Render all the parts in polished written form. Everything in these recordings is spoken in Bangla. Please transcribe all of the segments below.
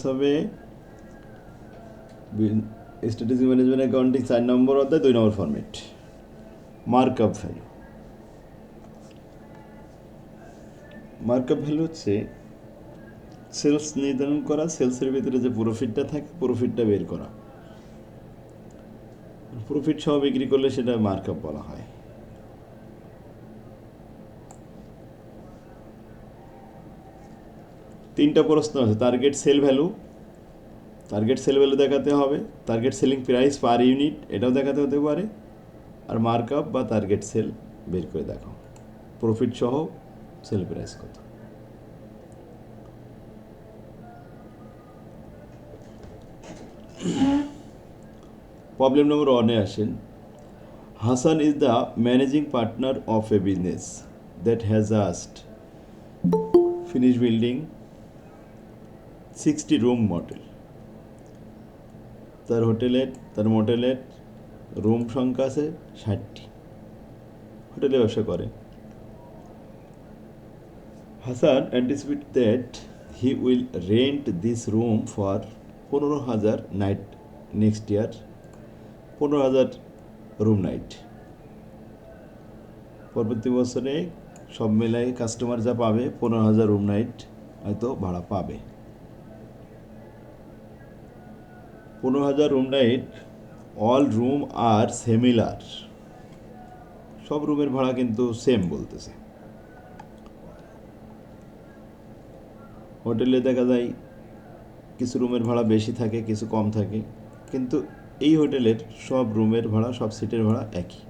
হবে স্ট্র্যাটেজিক ম্যানেজমেন্ট অ্যাকাউন্টিং 4 নম্বর অধ্যায় 2 নম্বর format, markup value. Markup value হচ্ছে সেলস নির্ধারণ করা, সেলসের ভিতরে যে প্রফিটটা থাকে প্রফিটটা বের করা। প্রফিট সহ বিক্রি করলে সেটা মার্কআপ বলা হয়। তিনটা প্রশ্ন আছে, target sale value, target sale value দেখাতে হবে, target selling price per unit এটাও দেখাতে হতে পারে, আর মার্কআপ বা টার্গেট সেল বের করে দেখাও, প্রফিট সহ সেল প্রাইস কত। প্রবলেম নম্বর 1-এ আসেন। Hassan is the managing partner of a business that has just finished building 60 room motel. তার মোটেলের রুম সংখ্যা আছে 60টি। হোটেলে ব্যবসা করে। Hassan anticipates that he will rent this room for 15,000 night next year, 15,000 room night. পরবর্তী বছরে সব মিলাই কাস্টমার যা পাবে 15,000 রুম নাইট হয়তো ভাড়া পাবে। 15,000 room night, all room are similar, সব রুমের ভাড়া কিন্তু সেম বলতেছে। হোটেলে দেখা যায় কিছু রুমের ভাড়া বেশি থাকে, কিছু কম থাকে, কিন্তু এই হোটেলের সব রুমের ভাড়া, সব সিটের ভাড়া একই।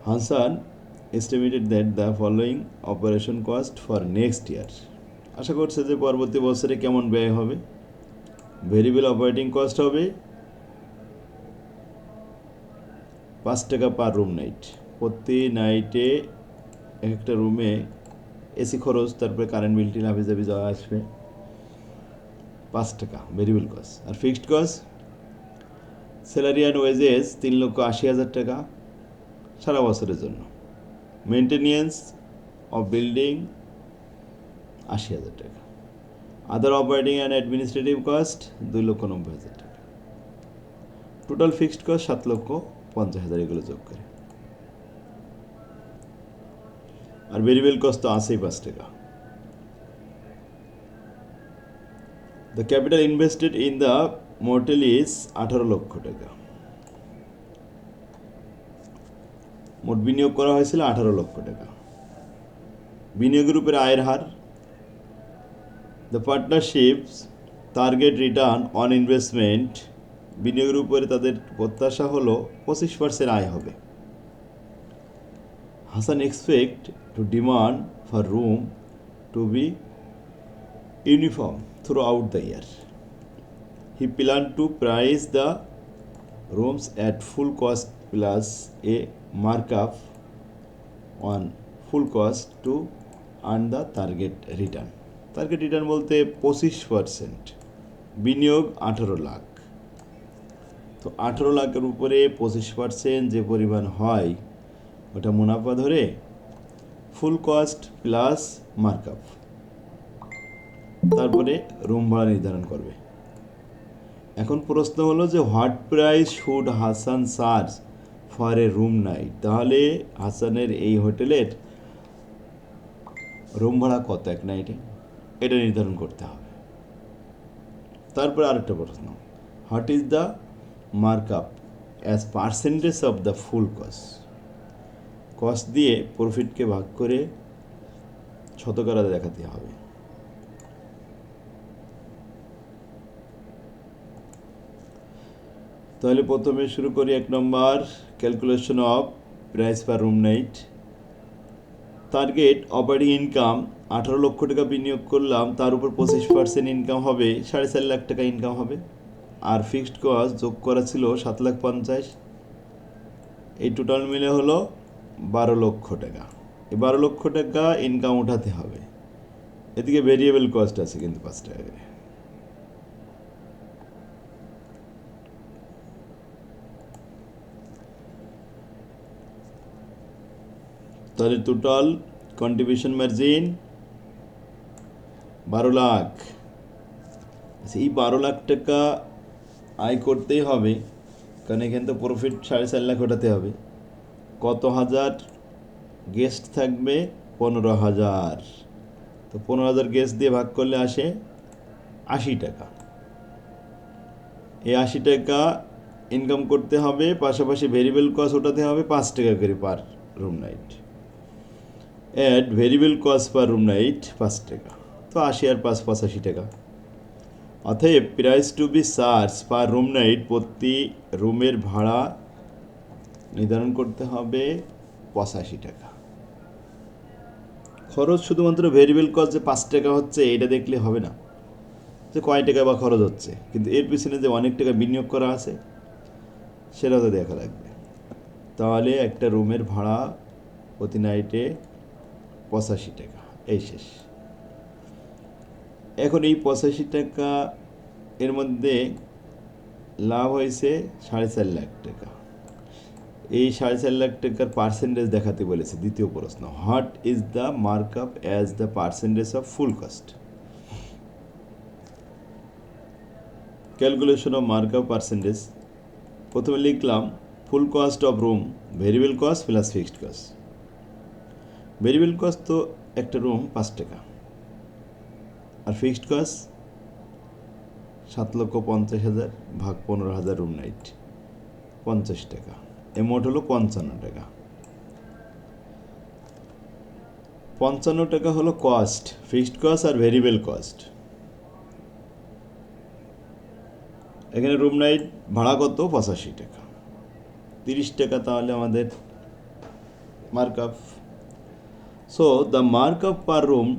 Hassan estimated that the following operation cost for next year. আশা করছে যে পরবর্তী বছরে কেমন ব্যয় হবে। ভেরিয়েবল অপারেটিং কস্ট হবে 5 টাকা পার রুম নাইট। প্রতি নাইটে একটা রুমে এসি খরচ, তারপরে কারেন্ট বিলটি হাবি জাবি যাওয়া আসবে, 5 টাকা ভেরিয়েবল কস্ট। আর fixed cost salary and wages 3,80,000 টাকা সারা বছরের জন্য। মেনটেনেন্স অফ বিল্ডিং 80,000 টাকা। আদার অপারেটিং অ্যান্ড অ্যাডমিনিস্ট্রেটিভ কস্ট 2,90,000 টাকা। টোটাল ফিক্সড কস্ট 7,50,000, এগুলো যোগ করে। আর ভেরিয়েবল কস্ট তো আছেই 5 টাকা। The capital invested in the motel is 18 lakh টাকা। মোট বিনিয়োগ করা হয়েছিল 18 লক্ষ টাকা। বিনিয়োগের উপরে আয়ের হার। The partnerships target return on investment, বিনিয়োগের উপরে তাদের প্রত্যাশা হলো 25% আয় হবে। Hassan expect to demand for room to be uniform throughout the year. He planned to price the rooms at full cost plus a markup on full cost to earn the target return. Target return বলতে 25%, বিনিয়োগ 18 লাখ। তো 18 লাখের উপরে 25% যে পরিমাণ হয় ওটা মুনাফা ধরে ফুল কস্ট প্লাস মার্কআপ, তারপরে রুম ভাড়া নির্ধারণ করবে। এখন প্রশ্ন হলো যে what price should Hasan charge for a room night, তাহলে হাসানের এই হোটেলের রুম ভাড়া কত এক নাইটে, এটা নির্ধারণ করতে হবে। তারপরে আরেকটা প্রশ্ন, what is the markup as percentage of the full cost, cost দিয়ে প্রফিটকে ভাগ করে শতকরা দেখাতে হবে। তাহলে প্রথমে শুরু করি 1 নম্বর, calculation of price per room night. Target operating income 18 lakh টাকা বিনিয়োগ করলাম, তার উপর 25% ইনকাম হবে, 4.5 লাখ টাকা ইনকাম হবে। আর ফিক্সড কস্ট যোগ করা ছিল 7,50,000, এই টোটাল মিলে হলো 12 লক্ষ টাকা। এই 12 লক্ষ টাকা ইনকাম উঠাতে হবে। এদিকে ভেরিয়েবল কস্ট আছে কিন্তু 5 টাকা করে। তাহলে টোটাল কন্ট্রিবিউশন মার্জিন 12 লাখ। আচ্ছা, এই 12 লাখ টাকা আয় করতেই হবে, কারণ এখানে তো প্রফিট 4.5 লাখ ওঠাতে হবে। কত হাজার গেস্ট থাকবে? 15,000। তো 15,000 গেস্ট দিয়ে ভাগ করলে আসে 80 টাকা। এই 80 টাকা ইনকাম করতে হবে, পাশাপাশি ভেরিয়েবল কস্ট ওঠাতে হবে 5 টাকা করে per room night. Add variable cost per room night 5 টাকা, তো 80 আর 5 85 টাকা। অতএব price to be charge per room night, প্রতি রুমের ভাড়া নির্ধারণ করতে হবে 85 টাকা। খরচ শুধুমাত্র ভেরিয়েবল কস্ট যে 5 টাকা হচ্ছে এটা দেখলে হবে না, যে কয় টাকা বা খরচ হচ্ছে, কিন্তু এর পিছনে যে অনেক টাকা বিনিয়োগ করা আছে সেটাও তো দেখা লাগবে। তাহলে একটা রুমের ভাড়া প্রতি নাইটে 85 টাকা, এই শেষ। এখন এই 85 টাকা এর মধ্যে লাভ হয়েছে 4.5 লাখ টাকা। এই 4.5 লাখ টাকার পার্সেন্টেজ দেখাতে বলেছে দ্বিতীয় প্রশ্ন। What is the markup as the percentage of full cost? Calculation of markup percentage. প্রথমে লিখলাম full cost of room, variable cost plus fixed cost. Variable cost তো একটা রুম 5 টাকা, আর ফিক্সড কস্ট 7,50,000 ভাগ 15,000 রুম নাইট 50 টাকা, এ মোট হলো 55 টাকা। 55 টাকা হলো কস্ট, ফিক্সড কস্ট আর ভেরিয়েবল কস্ট। এখানে রুম নাইট ভাড়া কত? 85 টাকা, 30 টাকা তাহলে আমাদের markup. So the markup per room,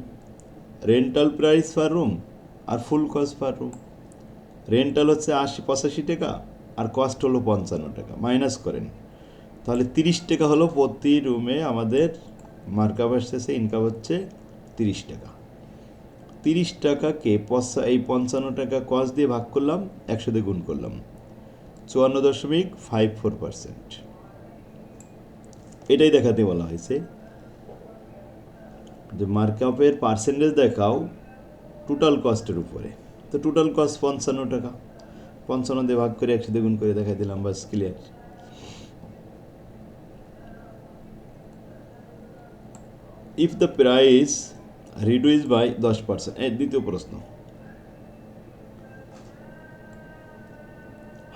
rental price per room আর full cost per room. Rental হচ্ছে 85 টাকা আর কস্ট হলো 55 টাকা, মাইনাস করেন, তাহলে 30 টাকা হলো প্রতি রুমে আমাদের মার্কআপ আসতেছে, ইনকাম হচ্ছে 30 টাকা। 30 টাকাকে এই 55 টাকা কস্ট দিয়ে ভাগ করলাম, 100 দিয়ে গুণ করলাম, 54.54%। এটাই দেখাতে বলা হয়েছে যে মার্কআপের পার্সেন্টেজ দেখাও টোটাল কস্টের উপরে। তো টোটাল কস্ট 55 টাকা, 55 দিয়ে ভাগ করে 100 দিয়ে গুণ করে দেখাই দিলাম, বাস clear. If the price reduce by 10%, দ্বিতীয় প্রশ্ন।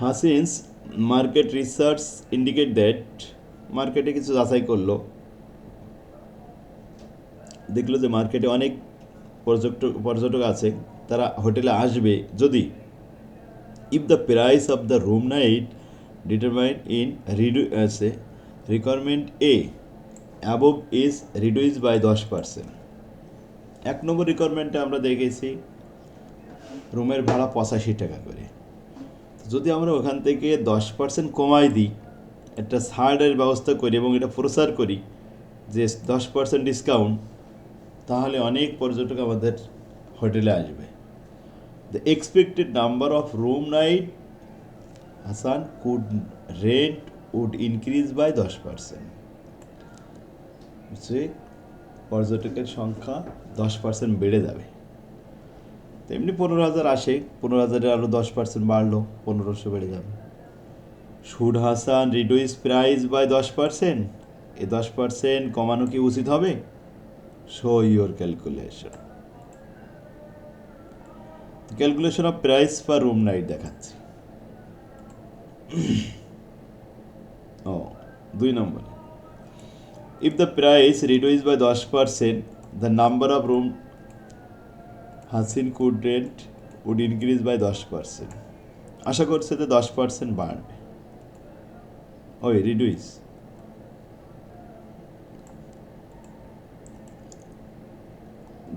Hasin's market research indicate that, মার্কেটে কিছু যাচাই করলো, দেখলো যে মার্কেটে অনেক পর্যটক আছে, তারা হোটেলে আসবে যদি if the price of the room night determined in requirement A above is reduce by 10%। 1 নম্বর রিকোয়ারমেন্টে আমরা দেখেছি রুমের ভাড়া 85 টাকা করে। যদি আমরা ওখান থেকে 10% কমাই দিই, একটা ছাড়ের ব্যবস্থা করি এবং এটা প্রচার করি যে 10% ডিসকাউন্ট, তাহলে অনেক পর্যটক আমাদের হোটেলে আসবে। The expected number of room night Hasan could rent would increase by 10%। পর্যটকের সংখ্যা 10% বেড়ে যাবে। তেমনি 15,000 আসে, 15,000-এ আরও 10% বাড়লো, 1500 বেড়ে যাবে। Should Hasan reduce price by 10%, এই 10% কমানো কি উচিত হবে? Show your calculation. Calculation of price per room night দেখাচ্ছি। 2 নম্বর, if the price reduce by 10%, the number of room Hasin could rent would increase by 10%। আশা করছে যে 10% বাড়বে। Reduce,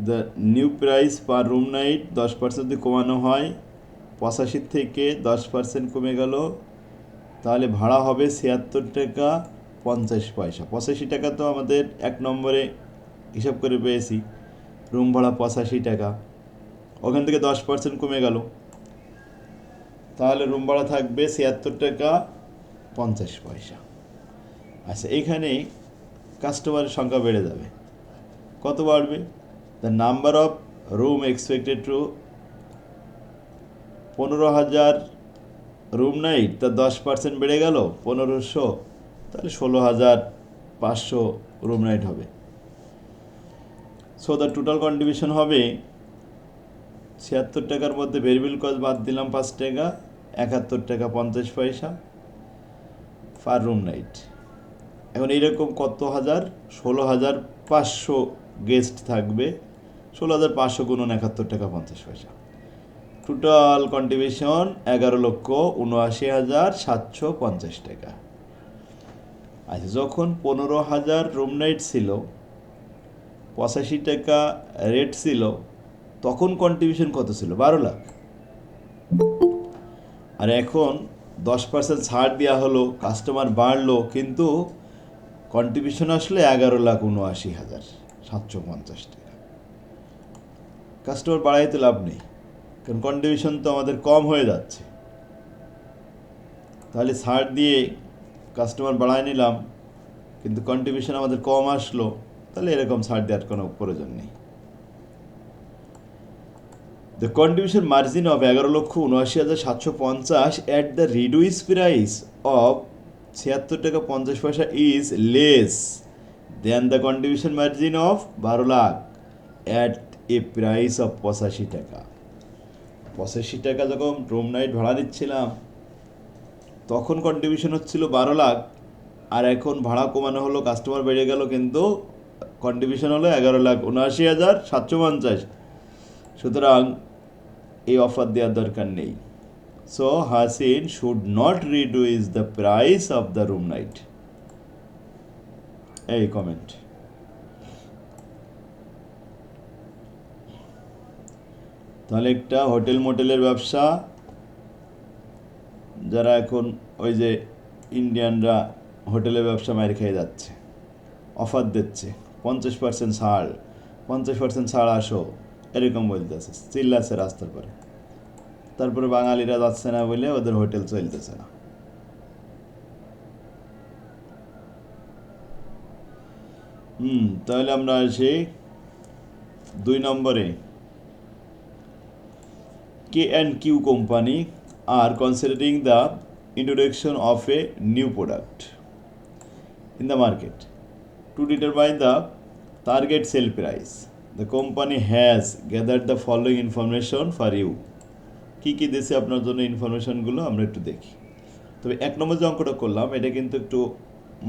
the new price per room night 10% যদি কমানো হয়, 85 থেকে 10% কমে গেল, তাহলে ভাড়া হবে 76 টাকা 50 পয়সা। 85 টাকা তো আমাদের 1 নম্বরে হিসাব করে পেয়েছি, রুম ভাড়া 85 টাকা, ওখান থেকে 10% কমে গেল, তাহলে রুম ভাড়া থাকবে 76 টাকা 50 পয়সা। আচ্ছা, এখানে কাস্টমারের সংখ্যা বেড়ে যাবে। কত বাড়বে? The number of room expected to 15,000 room night, তার 10% বেড়ে গেল 1500, তাহলে 16,500 রুম নাইট হবে। সো দ্য টোটাল কন্ট্রিবিউশন হবে 76 টাকার মধ্যে ভেরিয়েবল কস্ট বাদ দিলাম 5 টাকা, 71 টাকা 50 পয়সা পার রুম নাইট। এখন এইরকম কত হাজার, 16,500 গেস্ট থাকবে, 16,500 গুণন 71 টাকা 50 পয়সা। টোটাল কন্ট্রিবিউশন 11,79,750 টাকা। আচ্ছা, যখন 15,000 রুম নাইট ছিল, 85 টাকা রেট ছিল, তখন কন্ট্রিবিউশন কত ছিল? 12 লাখ। আর এখন 10% ছাড় দেওয়া হলো, কাস্টমার বাড়লো, কিন্তু কন্ট্রিবিউশন আসলে 11,79,750 টাকা। কাস্টমার বাড়াইতে লাভ নেই, কারণ কন্ট্রিবিউশন তো আমাদের কম হয়ে যাচ্ছে। তাহলে ছাড় দিয়ে কাস্টমার বাড়ায় নিলাম, কিন্তু কন্ট্রিবিউশন আমাদের কম আসলো, তাহলে এরকম ছাড় দেওয়ার কোনো প্রয়োজন নেই। The contribution margin of 11,79,750 at the reduced price of 76 টাকা 50 পয়সা is less than the contribution margin of 12 lakh at a price of 85 টাকা। 85 টাকা যখন রুম নাইট ভাড়া দিচ্ছিলাম, তখন কন্ট্রিবিউশন হচ্ছিল 12 লাখ, আর এখন ভাড়া কমানো হলো, কাস্টমার বেড়ে গেল, কিন্তু কন্ট্রিবিউশন হলো 11,79,750। সুতরাং এই অফার দেওয়ার দরকার নেই। So Hasin should not reduce the price of the room night. এই কমেন্ট। তাহলে একটা হোটেল মোটেলের ব্যবসা, যারা এখন ওই যে ইন্ডিয়ানরা হোটেলের ব্যবসা মাইর খেয়ে যাচ্ছে, অফার দিচ্ছে 50% ছাড়, 50% ছাড় আসো, এরকম বলতেছে, চিল্লাচ্ছে রাস্তার পরে। তারপরে বাঙালিরা যাচ্ছে না বলে ওদের হোটেল চলতেছে না। তাহলে আমরা আসি 2 নম্বরে। K&Q company are considering the introduction of a new product in the market to determine the target sale price. The company has gathered the following information for you. কি কি দেশে আপনার জন্য ইনফরমেশনগুলো আমরা একটু দেখি। তবে 1 নম্বর যে অঙ্কটা করলাম, এটা কিন্তু একটু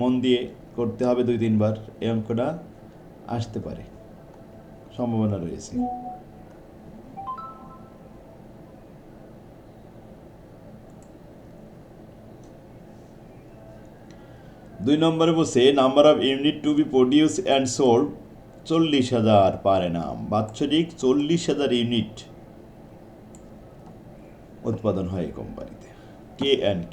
মন দিয়ে করতে হবে, 2-3 বার। এই অঙ্কটা আসতে পারে, সম্ভাবনা রয়েছে। দুই নম্বরে বসে number of unit to be produce and sold 40,000 per annum. বাৎসরিক 40,000 ইউনিট উৎপাদন হয় এই কোম্পানিতে, K&Q।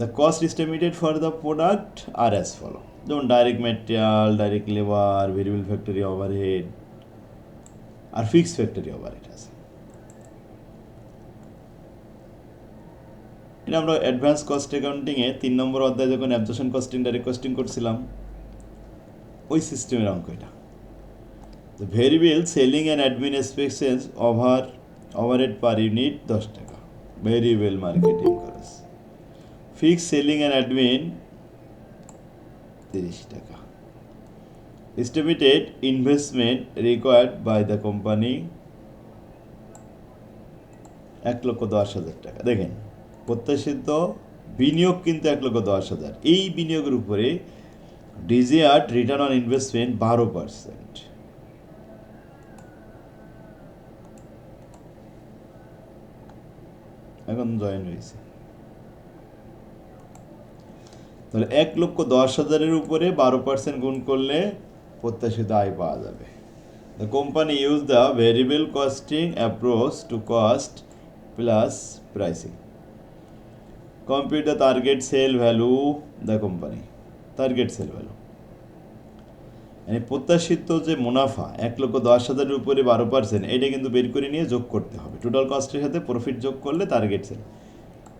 The cost estimated for the product are as follow. যেমন direct material, direct labour, variable factory overhead আর ফিক্সড ফ্যাক্টরি ওভারহেড আছে। এটা আমরা অ্যাডভান্স কস্ট অ্যাকাউন্টিংয়ে 3 নম্বর অধ্যায় যখন অ্যাবজর্পশন কস্টিং, ডাইরেক্ট কস্টিং করছিলাম, ওই সিস্টেমের অঙ্ক এটা। The variable selling and admin expenses overhead per unit 10 টাকা, ভেরিয়েবল মার্কেটিং খরচ। ফিক্সড সেলিং অ্যান্ড অ্যাডমিন 30 টাকা। Estimated investment required by the company 1,10,000 টাকা। দেখেন, প্রত্যাশিত বিনিয়োগ কিন্তু 1,10,000। এই বিনিয়োগের উপরে ডিজিআর রিটার্ন অন ইনভেস্টমেন্ট 12%। এখন জয়েন হয়েছে, তাহলে 1,10,000-এর উপরে 12% গুণ করলে প্রত্যাশিত আয় পাওয়া যাবে। The company use the variable costing approach to cost plus pricing. Compute the target sale value the company. Target sale value মানে প্রত্যাশিত যে মুনাফা 1,10,000-এর উপরে 12%, এটা কিন্তু বের করে নিয়ে যোগ করতে হবে। টোটাল কস্টের সাথে প্রফিট যোগ করলে টার্গেট সেল।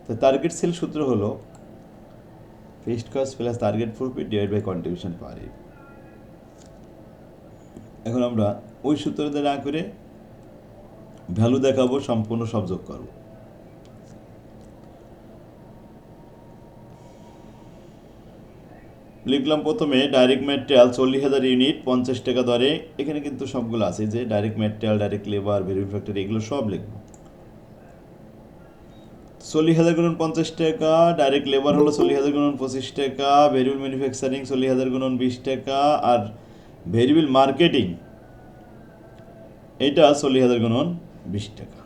তো টার্গেট সেল সূত্র হলো fixed cost plus target profit divide by contribution per unit. এখন আমরা ওই সূত্রতে না করে ভ্যালু দেখাবো, সম্পূর্ণ সব যোগ করবো। লিখলাম প্রথমে ডাইরেক্ট ম্যাটেরিয়াল 40,000 ইউনিট 50 টাকা দরে। এখানে কিন্তু সবগুলো আছে, যে direct material, direct labour, variable factory, এগুলো সব লিখবো। 40,000 গুণন 50 টাকা, ডাইরেক্ট লেবার হলো 40,000 গুণন 25 টাকা, ভেরিয়েবল ম্যানুফ্যাকচারিং 40,000 গুণন 20 টাকা, আর ভেরিয়েবল মার্কেটিং এটা 40,000 গুণন 20 টাকা।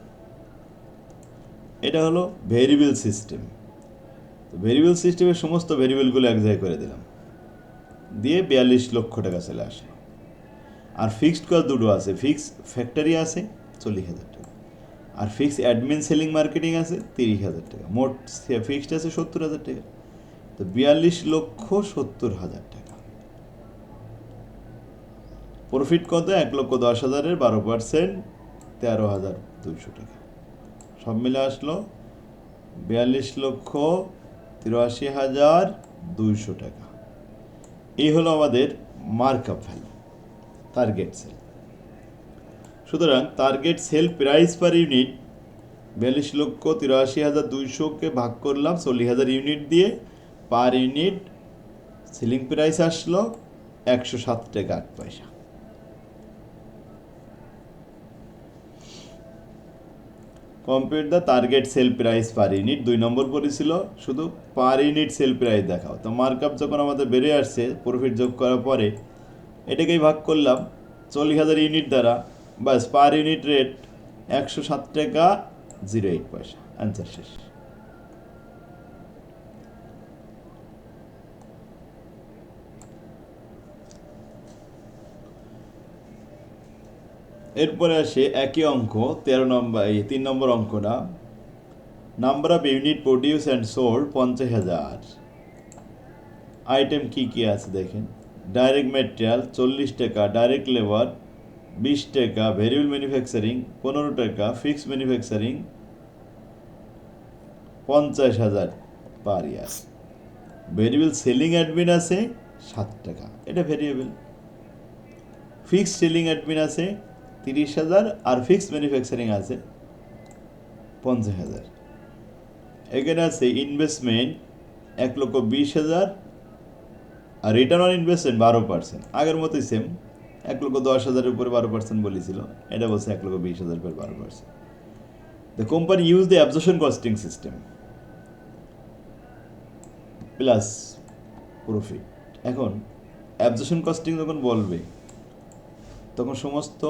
এটা হলো ভেরিয়েবল সিস্টেম। ভেরিয়েবল সিস্টেমের সমস্ত ভেরিয়েবলগুলো এক জায়গায় করে দিলাম, দিয়ে 42 লক্ষ টাকা চলে আসলো। আর ফিক্সড কস্ট দুটো আছে, ফিক্স ফ্যাক্টরি আছে 40,000 টাকা, আর ফিক্স অ্যাডমিন সেলিং মার্কেটিং আছে 30,000 টাকা। মোট ফিক্সড আছে 70,000 টাকা। তো 42,70,000 টাকা। প্রফিট কত? 1,10,000-এর 12%, 13,200 টাকা। সব মিলে আসলো 42,83,200 টাকা। এই হলো আমাদের মার্কআপ ভ্যালু, টার্গেট সেল। সুতরাং target sale price per unit 42,83,200-কে ভাগ করলাম 40,000 ইউনিট দিয়ে, পার ইউনিট সেলিং প্রাইস আসলো 107 টাকা 8 পয়সা। Compute the target sale price per unit. 2 নম্বর পড়েছিল শুধু পার ইউনিট সেল প্রাইস দেখাও। তো মার্কআপ যখন আমাদের বেড়ে আসছে প্রফিট যোগ করার পরে, এটাকেই ভাগ করলাম 40,000 ইউনিট দ্বারা, বাস পার ইউনিট রেট 107 টাকা 08 পয়সা। অ্যান্সার শেষ। এরপরে আসে একই অঙ্ক 13 নম্বর, এই 3 নম্বর অঙ্কটা। Number of unit produce and sold 50,000। Item কি কি আছে দেখেন। ডাইরেক্ট ম্যাটেরিয়াল 40 টাকা, ডাইরেক্ট লেবার 20 টাকা, ভেরিয়েবল ম্যানুফ্যাকচারিং 15 টাকা, ফিক্সড ম্যানুফ্যাকচারিং 50,000 পার ইয়ার। ভেরিয়েবল সেলিং অ্যাডমিন আছে 7 টাকা, এটা ভেরিয়েবল। ফিক্সড সেলিং অ্যাডমিন আছে 30,000, আর ফিক্সড ম্যানুফ্যাকচারিং আছে 50,000। এখানে আছে ইনভেস্টমেন্ট 1,20,000, আর রিটার্ন অন ইনভেস্টমেন্ট 12%। আগের মতোই সেম, 1,10,000-এর উপরে 12% বলেছিল, এটা বলছে 1,20,000 পর 12%। The company use the absorption costing system plus profit. এখন অ্যাবজর্পশন কস্টিং যখন বলবে তখন সমস্ত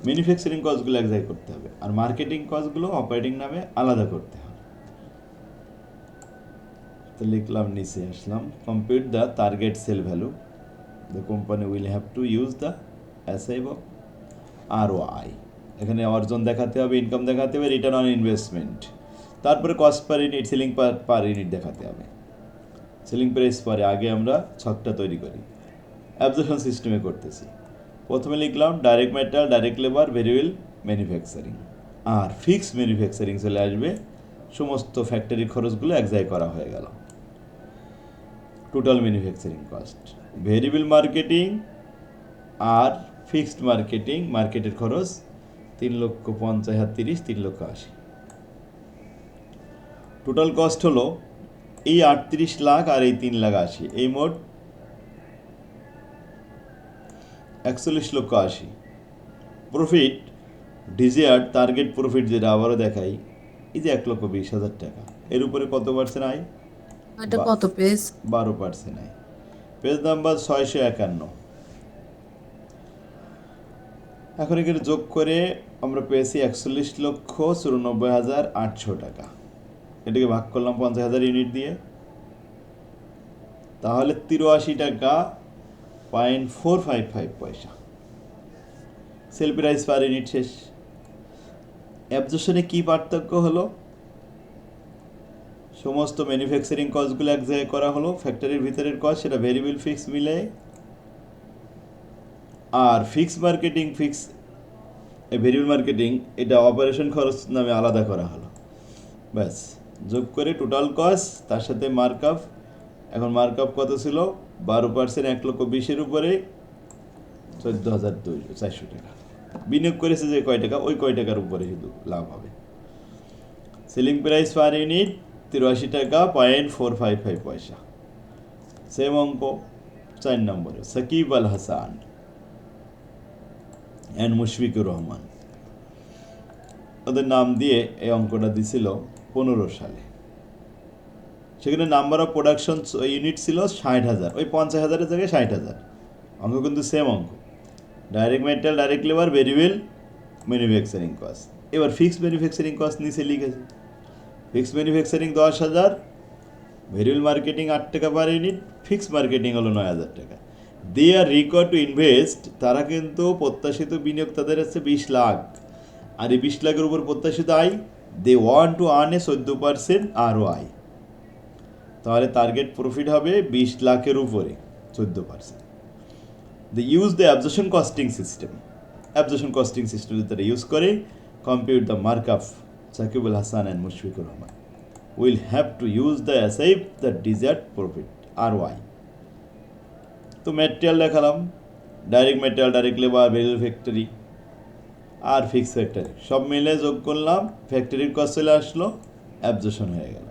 ম্যানুফ্যাকচারিং কস্টগুলো এক জায়গায় করতে হবে, আর মার্কেটিং কস্টগুলো অপারেটিং নামে আলাদা করতে হবে। তো লিখলাম, নিচে আসলাম, compute the target sale value. The company will have to use the SI বা ROI। এখানে অর্জন দেখাতে হবে, ইনকাম দেখাতে হবে, রিটার্ন অন ইনভেস্টমেন্ট, তারপরে cost per unit, selling per unit দেখাতে হবে। সেলিং প্রাইস পরে, আগে আমরা ছকটা তৈরি করি। অ্যাবজর্পশন সিস্টেমে করতেছি। প্রথমে লিখলাম direct material, direct labour, variable manufacturing, আর ফিক্সড ম্যানুফ্যাকচারিং চলে আসবে। সমস্ত ফ্যাক্টরির খরচগুলো এক জায়গায় করা হয়ে গেল। Total manufacturing cost, variable marketing আর ফিক্সড মার্কেটিং, মার্কেটের খরচ 3,50,030, 3,80,000। টোটাল কস্ট হলো এই 38 লাখ আর এই 3,80,000, এই মোট 41,80,000। প্রফিট ডিজিয়ার টার্গেট প্রফিট, যেটা আবারও দেখাই, এই যে 1,20,000 টাকা, এর উপরে কত পার্সেন্ট আয়? এটা কত পেজ? 12% আয়। Page number 651। এখন এখানে যোগ করে আমরা পেয়েছি 41,94,800 টাকা। এটাকে ভাগ করলাম 50,000 ইউনিট দিয়ে, তাহলে 83 টাকা 0.455 পয়সা। সেল প্রাইস পার ইউনিট শেষ। অ্যাবজর্পশনে কি পার্থক্য হলো? সমস্ত ম্যানুফ্যাকচারিং কস্টগুলো এক জায়গায় করা হলো, ফ্যাক্টরির ভিতরের কস্ট সেটা ভেরিয়েবল ফিক্স মিলে, আর ফিক্স মার্কেটিং, ভেরিয়েবল মার্কেটিং এটা অপারেশন খরচ নামে আলাদা করা হলো। ব্যাস, যোগ করে টোটাল কস্ট, তার সাথে মার্কআপ। এখন মার্কআপ কত ছিল? 12%, 1,20,000 উপরে 14,400 টাকা। বিনিয়োগ করেছে যে কয় টাকা, ওই কয় টাকার উপরে শুধু লাভ হবে। সেলিং প্রাইস পার ইউনিট 83 টাকা 0.455 পয়সা। সেম অঙ্ক 4 নম্বরে সাকিব আল হাসান অ্যান্ড মুশফিকুর রহমান, ওদের নাম দিয়ে এই অঙ্কটা দিছিল 15 সালে। সেখানে নাম্বার অফ প্রোডাকশন ইউনিট ছিল 60,000, ওই 50,000-এর জায়গায় 60,000। অঙ্ক কিন্তু সেম অঙ্ক। Direct material, direct labour, variable manufacturing cost. এবার ফিক্সড ম্যানুফ্যাকচারিং কস্ট নিচে লিখেছে। ফিক্সড ম্যানুফ্যাকচারিং 10,000, ভেরিয়েবল মার্কেটিং 8 টাকা পার ইউনিট, ফিক্সড মার্কেটিং হলো 9,000 টাকা। দে আর রিকোয়ার্ড টু ইনভেস্ট, তারা কিন্তু প্রত্যাশিত বিনিয়োগ তাদের হচ্ছে 20 লাখ, আর এই 20 লাখের উপর প্রত্যাশিত আয়, they want to earn a 14% ROI। তাহলে টার্গেট প্রফিট হবে 20 লাখের উপরে 14%। They use the absorption costing system. Absorption costing system তারা ইউজ করে compute the markup Sakibul Hasan and Mushfiqur Rahman will have to use the achieve the desired profit ROI। তো ম্যাটেরিয়াল দেখালাম, direct material, direct labour, variable factory আর ফিক্স ফ্যাক্টরি সব মিলে যোগ করলাম, ফ্যাক্টরির কস্ট চলে আসলো, অ্যাবজর্পশন হয়ে গেল।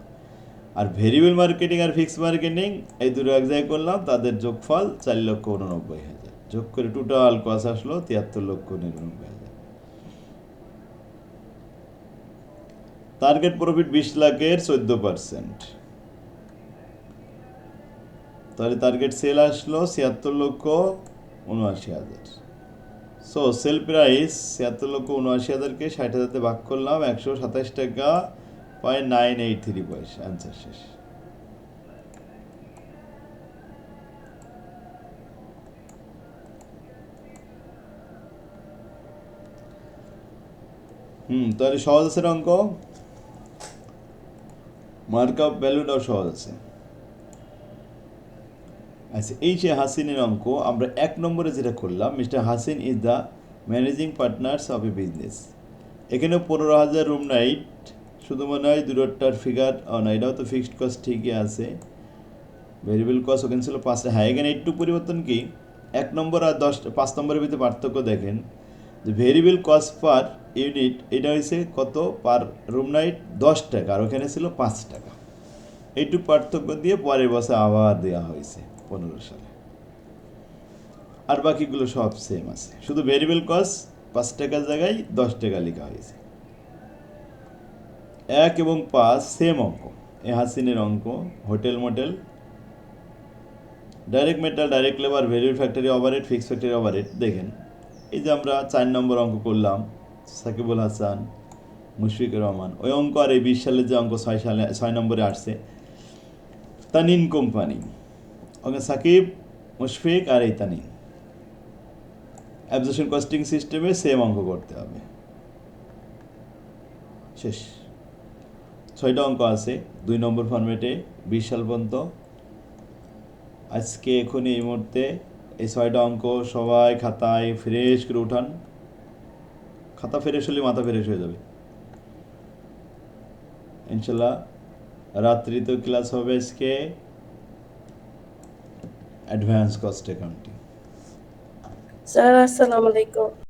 আর ভেরিয়েবল মার্কেটিং আর ফিক্স মার্কেটিং এই দুটো এক জায়গায় করলাম, তাদের যোগফল 4,89,000, যোগ করে টোটাল কস্ট আসলো 73,99,000। টার্গেট প্রফিট 20 লাখের 14%, তাহলে টার্গেট সেল আসলো 76,79,000। সো সেল প্রাইস 76,79,000-কে 60,000-তে ভাগ করলাম, 127 টাকা 0.983 পয়সা। অ্যান্সার শেষ। তাহলে সহজ আছে অঙ্ক, মার্কআপ ভ্যালুটাও সহজ আছে। আচ্ছা, এই যে হাসিনের অঙ্ক আমরা 1 নম্বরে যেটা করলাম, mister Hasin is the managing partners of A business. এখানে 15,000 রুম নাইট, শুধু মনে হয় দুটোটার ফিগার না, এটাও তো ফিক্সড কস্ট ঠিকই আছে, ভেরিয়েবল কস্ট ওখানে ছিল 5। হ্যাঁ, এখানে একটু পরিবর্তন কি, 1 নম্বর আর 5 নম্বরের ভিতরে পার্থক্য দেখেন যে ভেরিয়েবল কস্ট পার ইউনিট এটা হয়েছে কত, পার রুম নাইট 10 টাকা, আর ওখানে ছিল 5 টাকা। এইটুকু পার্থক্য দিয়ে পরের বছর আবার দেওয়া হয়েছে 15 সালে। আর বাকিগুলো সব সেম আছে, শুধু ভেরিয়েবল কস্ট 5 টাকার জায়গায় 10 টাকা লেখা হয়েছে। 1 এবং 5 সেম অঙ্ক, এ হাসিনের অঙ্ক। Hotel motel, direct metal, direct labour, variable factory overhead, fixed factory overhead. দেখেন এই যে আমরা 4 নম্বর অঙ্ক করলাম, সাকিবুল হাসান, মুশফিকুর রহমান, ওই অঙ্ক আর এই 20 সালের যে অঙ্ক 6 নম্বরে আসছে, তানিন কোম্পানি, ওকে সাকিব, মুশফিক আর এই তানিন। অ্যাবজর্পশন কস্টিং সিস্টেমে সেম অঙ্ক করতে হবে। শেষ। 6টা অঙ্ক আছে 2 নম্বর ফরম্যাটে 20 সাল পর্যন্ত। আজকে এখনই এই মুহূর্তে এই 6টা অঙ্ক সবাই খাতায় ফ্রেশ করে উঠান। খাতা ফ্রেশ হলে মাথা ফ্রেশ হয়ে যাবে ইনশাল্লাহ। রাত্রিতেও ক্লাস হবে আজকে, অ্যাডভান্স কস্ট অ্যাকাউন্টিং। স্যার আসসালামু আলাইকুম।